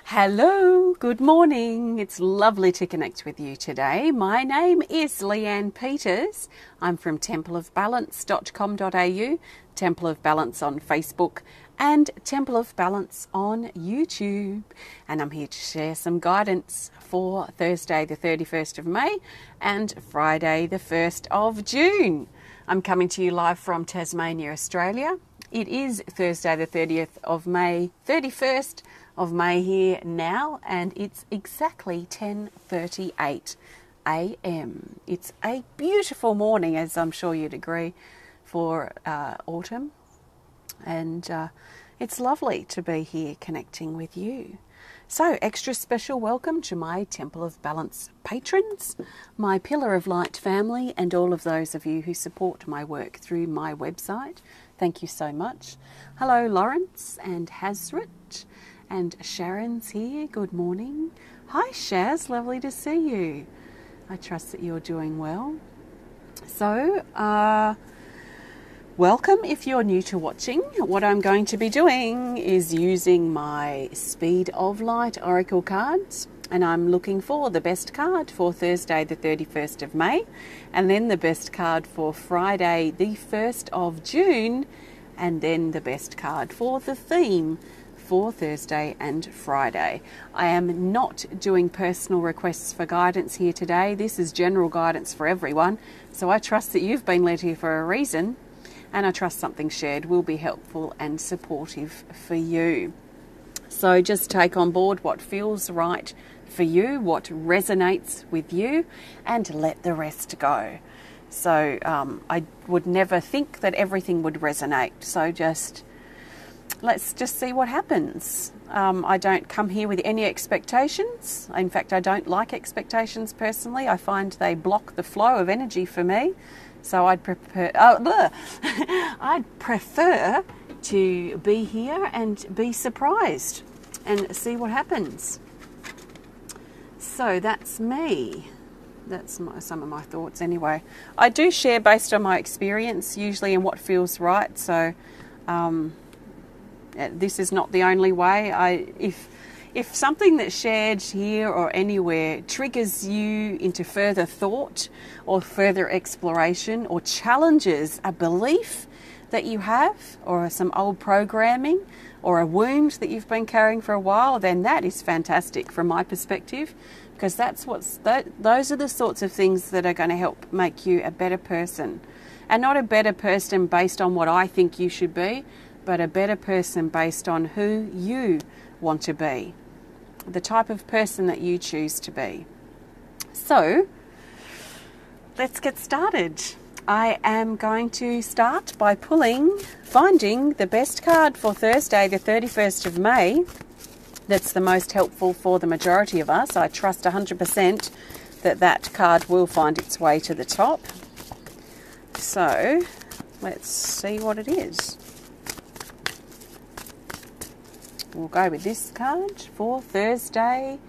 Hello, good morning. It's lovely to connect with you today. My name is Leanne Peters. I'm from templeofbalance.com.au, Temple of Balance on Facebook, and Temple of Balance on YouTube. And I'm here to share some guidance for Thursday the 31st of May and Friday the 1st of June. I'm coming to you live from Tasmania, Australia. It is Thursday the 30th of May, 31st of May here now, and it's exactly 10:38 a.m. It's a beautiful morning, as I'm sure you'd agree, for autumn, and it's lovely to be here connecting with you. So, extra special welcome to my Temple of Balance patrons, my Pillar of Light family, and all of those of you who support my work through my website. Thank you so much. Hello, Lawrence and Hazret. And Sharon's here. Good morning. Hi, Shaz. Lovely to see you. I trust that you're doing well. So, welcome if you're new to watching. What I'm going to be doing is using my Speed of Light Oracle cards. And I'm looking for the best card for Thursday the 31st of May. And then the best card for Friday the 1st of June. And then the best card for the theme for Thursday and Friday. I am not doing personal requests for guidance here today. This is general guidance for everyone. So I trust that you've been led here for a reason, and I trust something shared will be helpful and supportive for you. So just take on board what feels right for you, what resonates with you, and let the rest go. So I would never think that everything would resonate. So let's just see what happens. I don't come here with any expectations. In fact, I don't like expectations personally. I find they block the flow of energy for me. So I'd prefer to be here and be surprised and see what happens. So that's me. That's some of my thoughts anyway. I do share based on my experience, usually, and what feels right. So this is not the only way. If something that's shared here or anywhere triggers you into further thought or further exploration or challenges a belief that you have or some old programming or a wound that you've been carrying for a while, then that is fantastic from my perspective, because those are the sorts of things that are going to help make you a better person. And not a better person based on what I think you should be, but a better person based on who you want to be, the type of person that you choose to be. So, let's get started. I am going to start by finding the best card for Thursday, the 31st of May, that's the most helpful for the majority of us. I trust 100% that card will find its way to the top. So, let's see what it is. We'll go with this card for Thursday,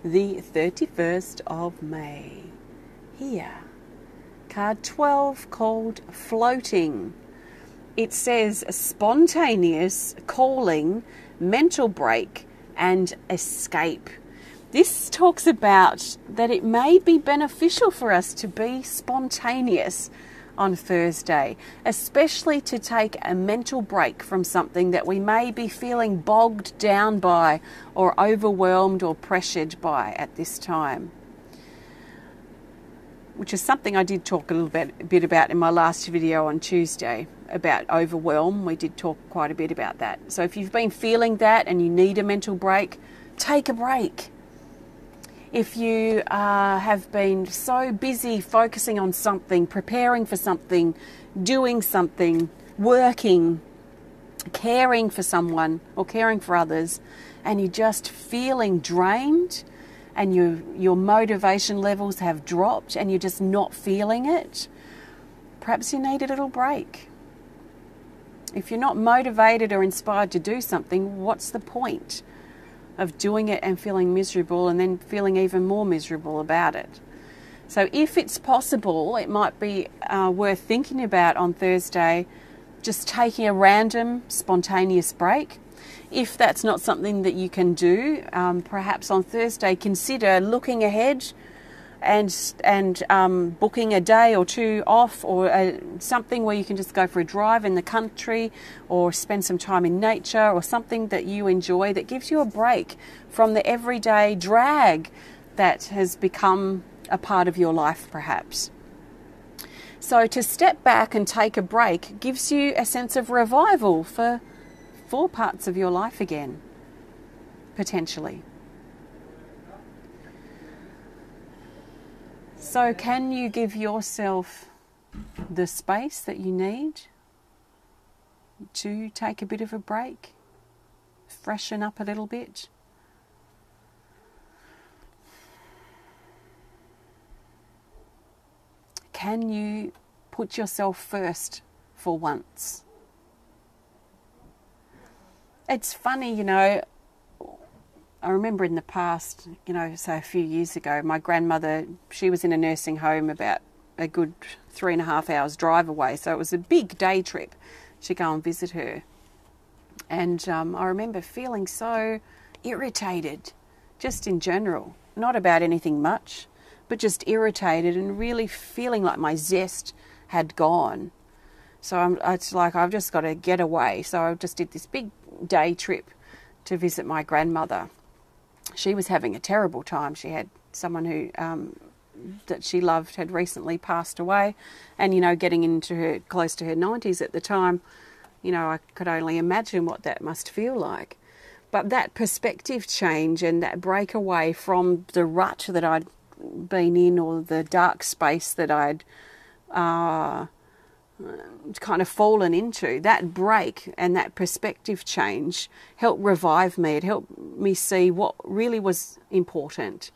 the 31st of May. Here, card 12, called Floating. It says spontaneous, calling, mental break, and escape. This talks about that it may be beneficial for us to be spontaneous on Thursday, especially to take a mental break from something that we may be feeling bogged down by or overwhelmed or pressured by at this time, which is something I did talk a little bit about in my last video on Tuesday about overwhelm. We did talk quite a bit about that. So if you've been feeling that and you need a mental break, take a break. If you have been so busy focusing on something, preparing for something, doing something, working, caring for someone or caring for others, and you're just feeling drained and your motivation levels have dropped and you're just not feeling it, perhaps you need a little break. If you're not motivated or inspired to do something, what's the point of doing it and feeling miserable and then feeling even more miserable about it? So if it's possible, it might be worth thinking about on Thursday, just taking a random spontaneous break. If that's not something that you can do, perhaps on Thursday consider looking ahead and booking a day or two off, or something where you can just go for a drive in the country or spend some time in nature, or something that you enjoy that gives you a break from the everyday drag that has become a part of your life perhaps. So to step back and take a break gives you a sense of revival for parts of your life again, potentially. So can you give yourself the space that you need to take a bit of a break, freshen up a little bit? Can you put yourself first for once? It's funny, you know, I remember in the past, you know, so a few years ago, my grandmother, she was in a nursing home about a good 3.5 hours drive away. So it was a big day trip to go and visit her. And I remember feeling so irritated, just in general, not about anything much, but just irritated and really feeling like my zest had gone. So it's like, I've just got to get away. So I just did this big day trip to visit my grandmother. She was having a terrible time. She had someone who that she loved had recently passed away, and you know, getting into her close to her 90s at the time, you know, I could only imagine what that must feel like. But that perspective change and that break away from the rut that I'd been in, or the dark space that I'd kind of fallen into, that break and that perspective change helped revive me. It helped me see what really was important.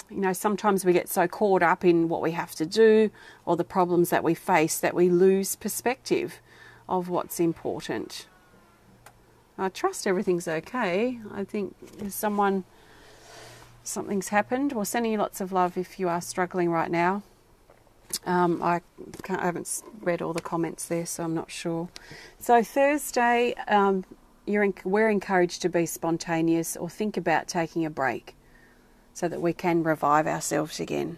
You know, sometimes we get so caught up in what we have to do or the problems that we face that we lose perspective of what's important. I trust everything's okay. I think something's happened. Well, sending you lots of love if you are struggling right now. I haven't read all the comments there, so I'm not sure. So Thursday, we're encouraged to be spontaneous or think about taking a break so that we can revive ourselves again,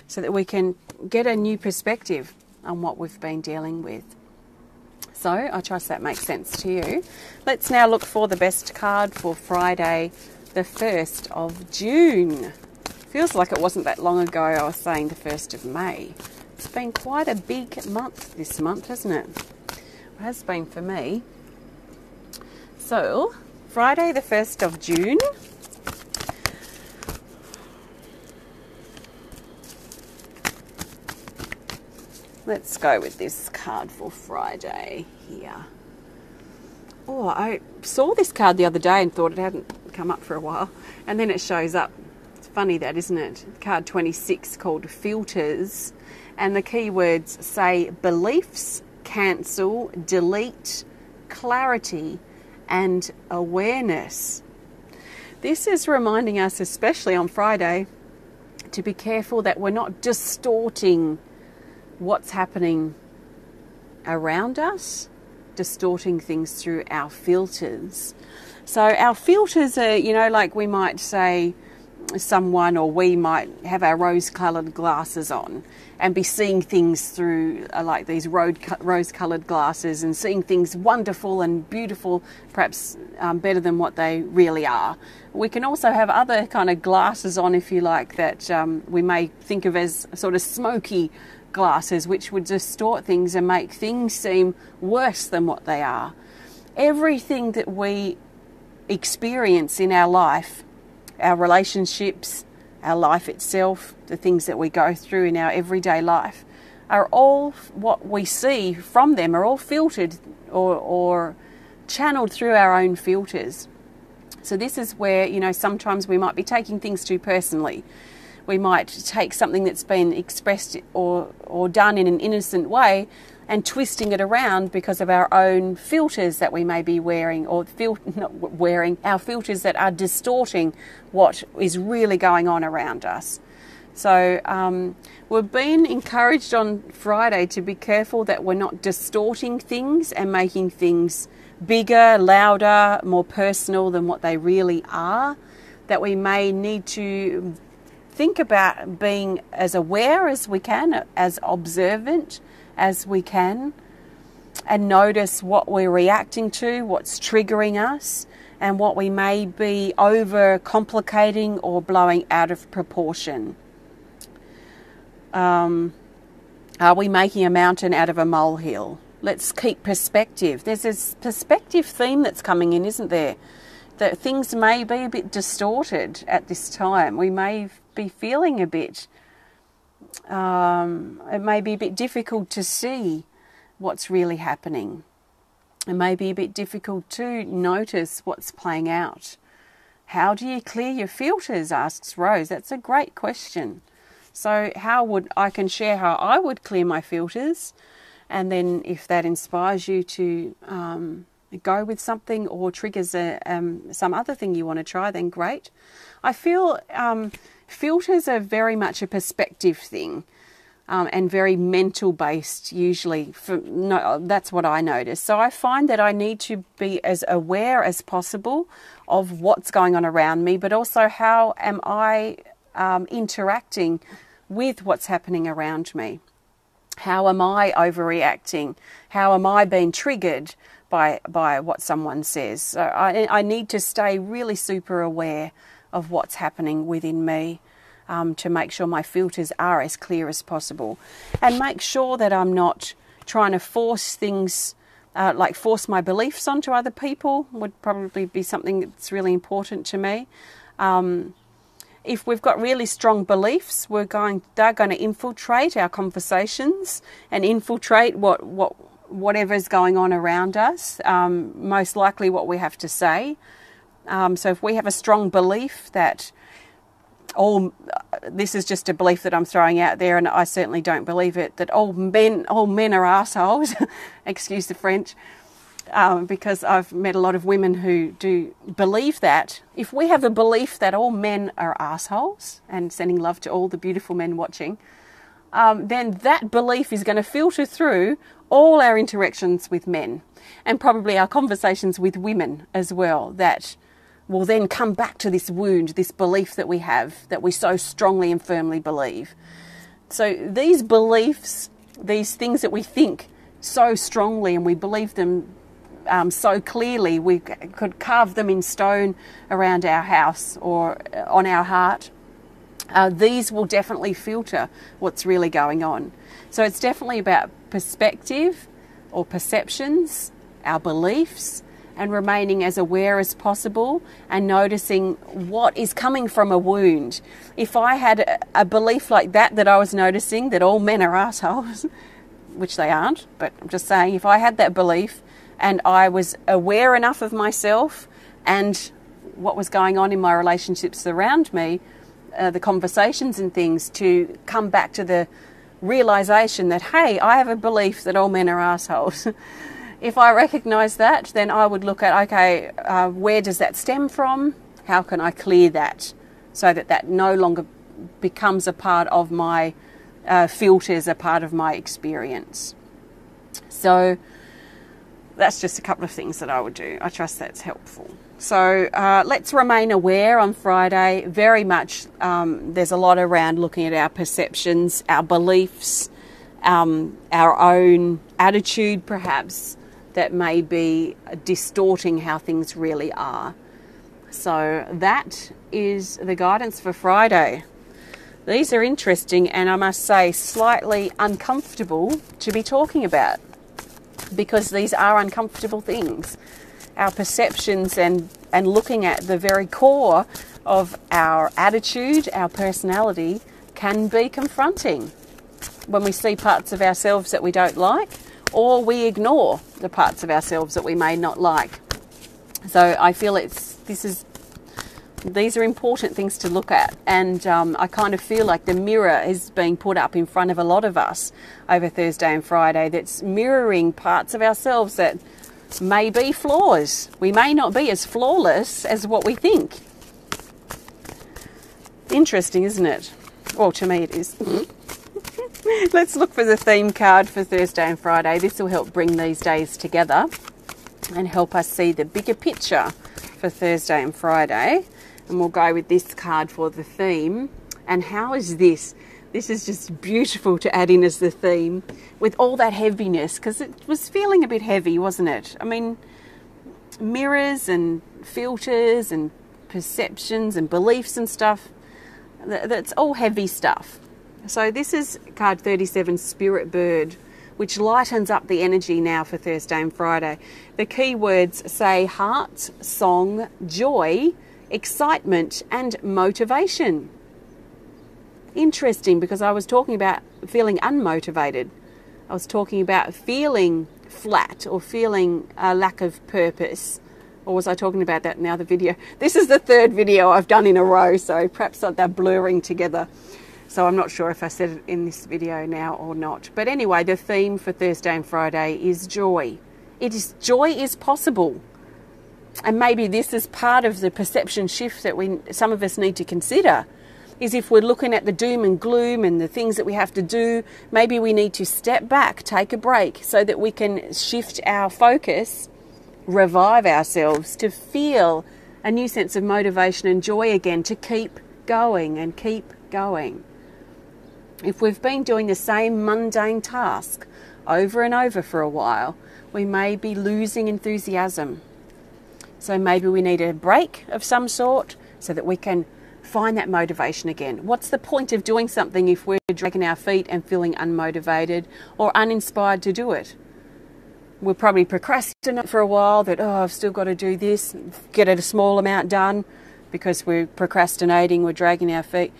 so that we can get a new perspective on what we've been dealing with. So I trust that makes sense to you. Let's now look for the best card for Friday, the 1st of June. Feels like it wasn't that long ago I was saying the 1st of May. It's been quite a big month this month, hasn't it? It has been for me. So, Friday the 1st of June. Let's go with this card for Friday here. Oh, I saw this card the other day and thought it hadn't come up for a while. And then it shows up. Funny that, isn't it? Card 26 called Filters, and the keywords say beliefs, cancel, delete, clarity and awareness. This is reminding us, especially on Friday, to be careful that we're not distorting what's happening around us, distorting things through our filters. So our filters are, you know, like we might say, someone or we might have our rose-coloured glasses on and be seeing things through like these rose-coloured glasses and seeing things wonderful and beautiful, perhaps better than what they really are. We can also have other kind of glasses on, if you like, that we may think of as sort of smoky glasses, which would distort things and make things seem worse than what they are. Everything that we experience in our life, our relationships, our life itself, the things that we go through in our everyday life, are all what we see from them are all filtered or channeled through our own filters. So this is where, you know, sometimes we might be taking things too personally. We might take something that's been expressed or done in an innocent way and twisting it around because of our own filters that we may be wearing, or our filters that are distorting what is really going on around us. So we've been encouraged on Friday to be careful that we're not distorting things and making things bigger, louder, more personal than what they really are, that we may need to think about being as aware as we can, as observant as we can, and notice what we're reacting to, what's triggering us, and what we may be over complicating or blowing out of proportion. Are we making a mountain out of a molehill? Let's keep perspective. There's this perspective theme that's coming in, isn't there? That things may be a bit distorted at this time. We may be feeling a bit, it may be a bit difficult to see what's really happening. It may be a bit difficult to notice what's playing out. How do you clear your filters, asks Rose. That's a great question. So I can share how I would clear my filters, and then if that inspires you to go with something or triggers some other thing you want to try, then great. I feel filters are very much a perspective thing, and very mental based usually. That's what I notice. So I find that I need to be as aware as possible of what's going on around me, but also how am I interacting with what's happening around me. How am I overreacting? How am I being triggered by what someone says? So I need to stay really super aware of what's happening within me, to make sure my filters are as clear as possible, and make sure that I'm not trying to force things, like force my beliefs onto other people would probably be something that's really important to me. If we've got really strong beliefs, they're going to infiltrate our conversations and infiltrate whatever's going on around us, most likely what we have to say. So if we have a strong belief that this is just a belief that I'm throwing out there, and I certainly don't believe it, that all men are assholes, excuse the French, because I've met a lot of women who do believe that. If we have a belief that all men are assholes, and sending love to all the beautiful men watching, then that belief is going to filter through all our interactions with men, and probably our conversations with women as well, that will then come back to this wound, this belief that we have, that we so strongly and firmly believe. So these beliefs, these things that we think so strongly and we believe them so clearly, we could carve them in stone around our house or on our heart. These will definitely filter what's really going on. So it's definitely about perspective or perceptions, our beliefs, and remaining as aware as possible and noticing what is coming from a wound. If I had a belief like that I was noticing, that all men are assholes, which they aren't, but I'm just saying, if I had that belief and I was aware enough of myself and what was going on in my relationships around me, the conversations and things, to come back to the realization that, hey, I have a belief that all men are assholes. If I recognise that, then I would look at, okay, where does that stem from? How can I clear that so that no longer becomes a part of my filters, a part of my experience? So that's just a couple of things that I would do. I trust that's helpful. So let's remain aware on Friday. Very much there's a lot around looking at our perceptions, our beliefs, our own attitude perhaps, that may be distorting how things really are. So that is the guidance for Friday. These are interesting, and I must say slightly uncomfortable to be talking about, because these are uncomfortable things. Our perceptions and looking at the very core of our attitude, our personality, can be confronting when we see parts of ourselves that we don't like, or we ignore the parts of ourselves that we may not like. So I feel these are important things to look at, and I kind of feel like the mirror is being put up in front of a lot of us over Thursday and Friday, that's mirroring parts of ourselves that may be flaws. We may not be as flawless as what we think. Interesting, isn't it? Well, to me it is. Let's look for the theme card for Thursday and Friday. This will help bring these days together. and help us see the bigger picture for Thursday and Friday. And we'll go with this card for the theme. And how is this? This is just beautiful to add in as the theme with all that heaviness, because it was feeling a bit heavy, wasn't it? I mean, mirrors and filters and perceptions and beliefs and stuff, that's all heavy stuff. So this is card 37, Spirit Bird, which lightens up the energy now for Thursday and Friday. The key words say heart, song, joy, excitement and motivation. Interesting, because I was talking about feeling unmotivated. I was talking about feeling flat or feeling a lack of purpose. Or was I talking about that in the other video? This is the third video I've done in a row, so perhaps they're blurring together. So I'm not sure if I said it in this video now or not. But anyway, the theme for Thursday and Friday is joy. Joy is possible. And maybe this is part of the perception shift that some of us need to consider. Is if we're looking at the doom and gloom and the things that we have to do, maybe we need to step back, take a break, so that we can shift our focus, revive ourselves to feel a new sense of motivation and joy again, to keep going and keep going. If we've been doing the same mundane task over and over for a while, we may be losing enthusiasm. So maybe we need a break of some sort so that we can find that motivation again. What's the point of doing something if we're dragging our feet and feeling unmotivated or uninspired to do it? We'll probably procrastinate for a while, that, oh, I've still got to do this, get a small amount done because we're procrastinating, we're dragging our feet.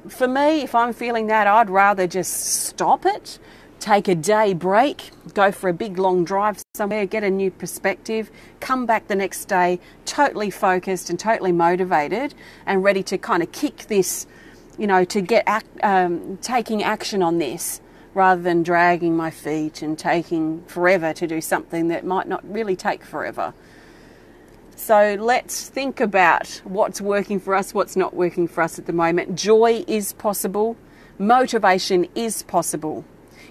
For me, if I'm feeling that, I'd rather just stop it, take a day break, go for a big long drive somewhere, get a new perspective, come back the next day totally focused and totally motivated and ready to kind of kick this, to get taking action on this, rather than dragging my feet and taking forever to do something that might not really take forever. So let's think about what's working for us, what's not working for us at the moment. Joy is possible. Motivation is possible.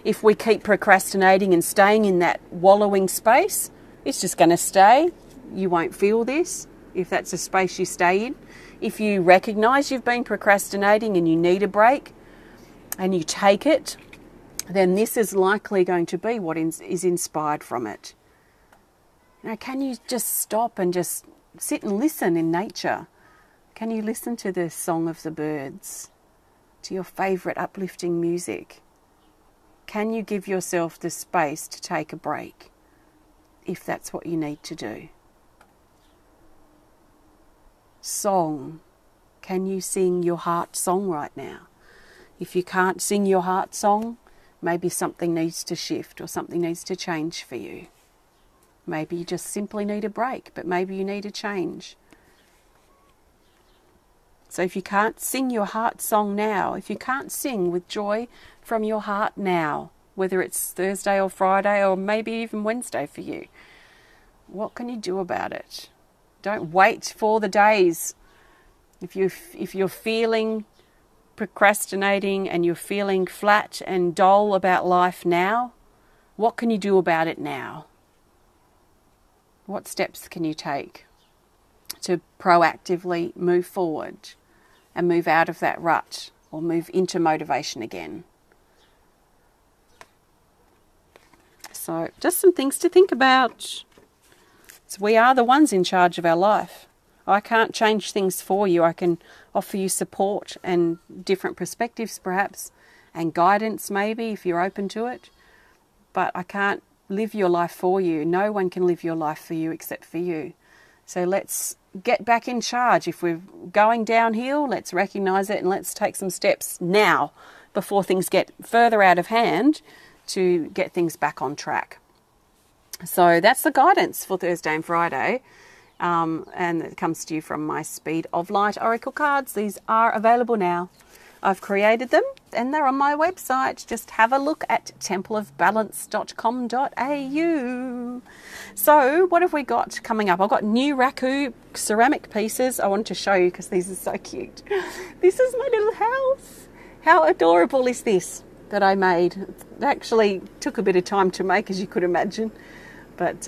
If we keep procrastinating and staying in that wallowing space, it's just going to stay. You won't feel this if that's a space you stay in. If you recognise you've been procrastinating and you need a break and you take it, then this is likely going to be what is inspired from it. Now, can you just stop and just sit and listen in nature? Can you listen to the song of the birds, to your favourite uplifting music? Can you give yourself the space to take a break, if that's what you need to do? Song. Can you sing your heart song right now? If you can't sing your heart song, maybe something needs to shift or something needs to change for you. Maybe you just simply need a break, but maybe you need a change. So if you can't sing your heart song now, if you can't sing with joy from your heart now, whether it's Thursday or Friday or maybe even Wednesday for you, what can you do about it? Don't wait for the days. If you're feeling procrastinating and you're feeling flat and dull about life now, what can you do about it now? What steps can you take to proactively move forward and move out of that rut or move into motivation again? So just some things to think about. So we are the ones in charge of our life. I can't change things for you. I can offer you support and different perspectives perhaps, and guidance maybe if you're open to it. But I can't live your life for you. No one can live your life for you except for you. So let's get back in charge. If we're going downhill, let's recognise it and let's take some steps now before things get further out of hand to get things back on track. So that's the guidance for Thursday and Friday. And it comes to you from my Speed of Light Oracle cards. These are available now. I've created them and they're on my website. Just have a look at templeofbalance.com.au. So what have we got coming up? I've got new Raku ceramic pieces I wanted to show you because these are so cute. This is my little house. How adorable is this that I made? It actually took a bit of time to make, as you could imagine. But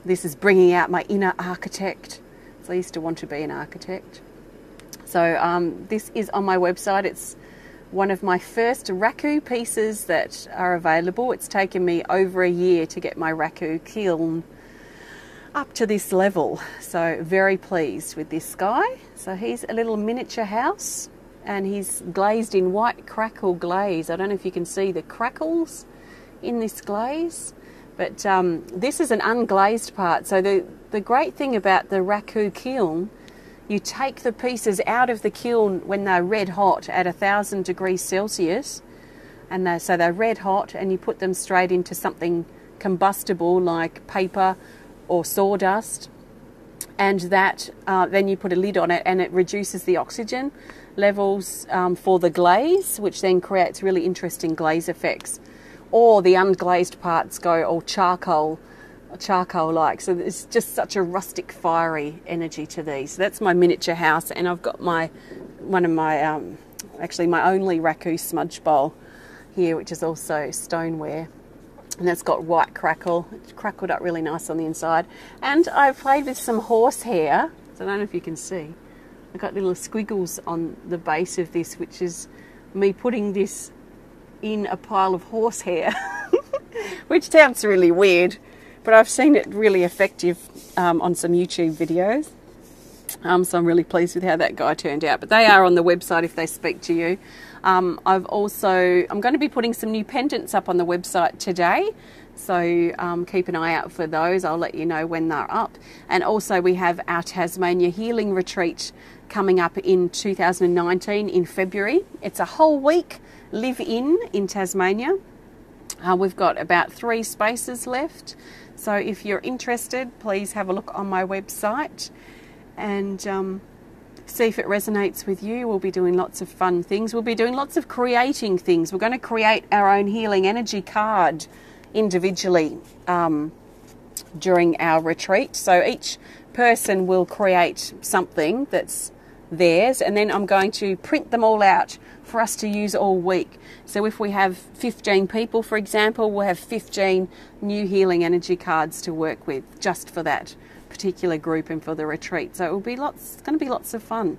This is bringing out my inner architect. So I used to want to be an architect. So this is on my website. It's one of my first raku pieces that are available. It's taken me over a year to get my raku kiln up to this level. So very pleased with this guy. So he's a little miniature house and he's glazed in white crackle glaze. I don't know if you can see the crackles in this glaze, but this is an unglazed part. So the great thing about the raku kiln, you take the pieces out of the kiln when they're red hot at 1,000 degrees Celsius, and so they're red hot, and you put them straight into something combustible like paper or sawdust, and that then you put a lid on it and it reduces the oxygen levels for the glaze, which then creates really interesting glaze effects. Or the unglazed parts go all charcoal-like. So there's just such a rustic, fiery energy to these. So that's my miniature house, and I've got one of my actually my only raku smudge bowl here, which is also stoneware, and that's got white crackle. It's crackled up really nice on the inside. And I've played with some horsehair. So I don't know if you can see. I've got little squiggles on the base of this, which is me putting this in a pile of horsehair, which sounds really weird, but I've seen it really effective on some YouTube videos. So I'm really pleased with how that guy turned out. But they are on the website if they speak to you. I'm going to be putting some new pendants up on the website today. So keep an eye out for those. I'll let you know when they're up. And also we have our Tasmania Healing Retreat coming up in 2019 in February. It's a whole week live in Tasmania. We've got about 3 spaces left. So if you're interested, please have a look on my website and see if it resonates with you. We'll be doing lots of fun things. We'll be doing lots of creating things. We're going to create our own healing energy card individually during our retreat. So each person will create something that's theirs, and then I'm going to print them all out for us to use all week. So if we have 15 people, for example, we'll have 15 new healing energy cards to work with just for that particular group and for the retreat. So it's going to be lots of fun.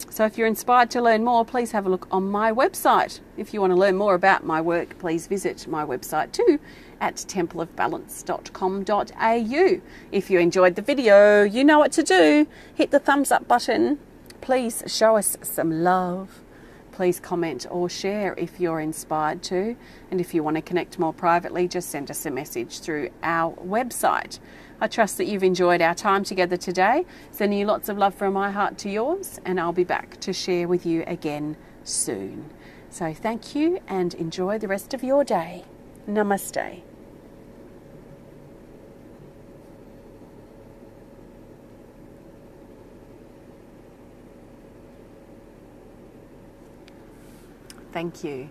So if you're inspired to learn more, please have a look on my website. If you want to learn more about my work, please visit my website too at templeofbalance.com.au. If you enjoyed the video, you know what to do. Hit the thumbs up button. Please show us some love. Please comment or share if you're inspired to. And if you want to connect more privately, just send us a message through our website. I trust that you've enjoyed our time together today. Sending you lots of love from my heart to yours, and I'll be back to share with you again soon. So thank you and enjoy the rest of your day. Namaste. Thank you.